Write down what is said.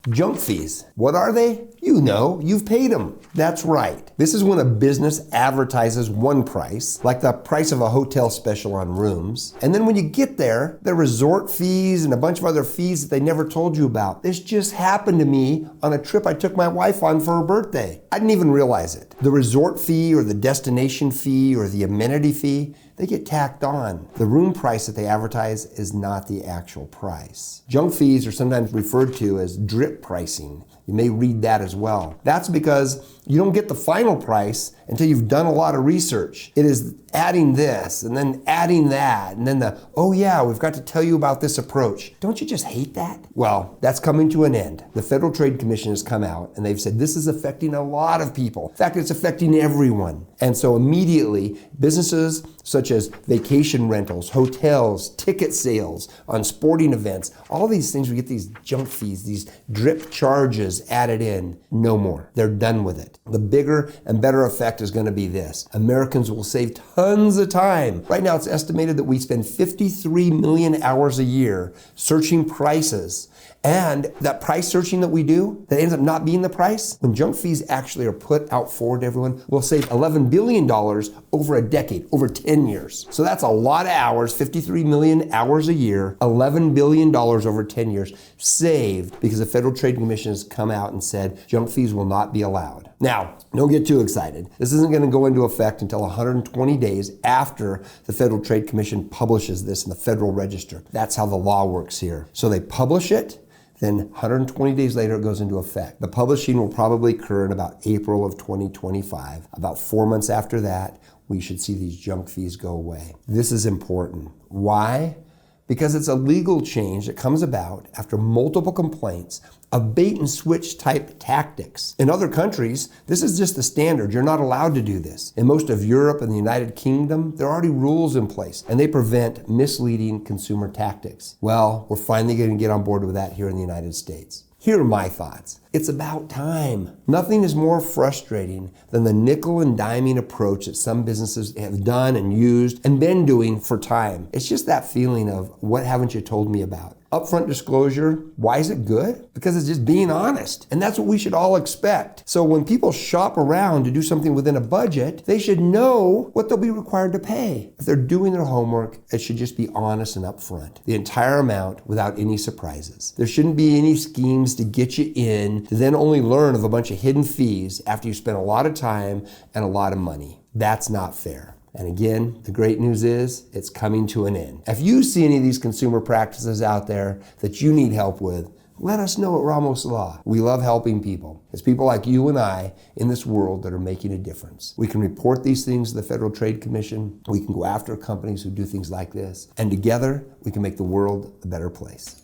Junk fees. What are they? You know, you've paid them. That's right. This is when a business advertises one price, like the price of a hotel special on rooms. And then when you get there, there are resort fees and a bunch of other fees that they never told you about. This just happened to me on a trip I took my wife on for her birthday. I didn't even realize it. The resort fee or the destination fee or the amenity fee, they get tacked on. The room price that they advertise is not the actual price. Junk fees are sometimes referred to as drip pricing. You may read that as well. That's because you don't get the final price until you've done a lot of research. It is adding this and then adding that and then oh yeah, we've got to tell you about this approach. Don't you just hate that? Well, that's coming to an end. The Federal Trade Commission has come out and they've said this is affecting a lot of people. In fact, it's affecting everyone. And so immediately, businesses such as vacation rentals, hotels, ticket sales on sporting events, all these things, we get these junk fees, these drip charges added in. No more. They're done with it. The bigger and better effect is going to be this. Americans will save tons of time. Right now, it's estimated that we spend 53 million hours a year searching prices. And that price searching that we do, that ends up not being the price, when junk fees actually are put out forward to everyone, we'll save $11 billion over a decade, over 10 years. So that's a lot of hours, 53 million hours a year, $11 billion over 10 years saved because the Federal Trade Commission has come out and said junk fees will not be allowed. Now, don't get too excited. This isn't going to go into effect until 120 days after the Federal Trade Commission publishes this in the Federal Register. That's how the law works here. So they publish it, then 120 days later it goes into effect. The publishing will probably occur in about April of 2025. About 4 months after that, we should see these junk fees go away. This is important. Why? Because it's a legal change that comes about after multiple complaints of bait and switch type tactics. In other countries, this is just the standard. You're not allowed to do this. In most of Europe and the United Kingdom, there are already rules in place and they prevent misleading consumer tactics. Well, we're finally going to get on board with that here in the United States. Here are my thoughts. It's about time. Nothing is more frustrating than the nickel and diming approach that some businesses have done and used and been doing for time. It's just that feeling of, what haven't you told me about? Upfront disclosure, why is it good? Because it's just being honest. And that's what we should all expect. So when people shop around to do something within a budget, they should know what they'll be required to pay. If they're doing their homework, it should just be honest and upfront. The entire amount without any surprises. There shouldn't be any schemes to get you in to then only learn of a bunch of hidden fees after you spent a lot of time and a lot of money. That's not fair. And again, the great news is it's coming to an end. If you see any of these consumer practices out there that you need help with, let us know at Ramos Law. We love helping people. It's people like you and I in this world that are making a difference. We can report these things to the Federal Trade Commission. We can go after companies who do things like this. And together, we can make the world a better place.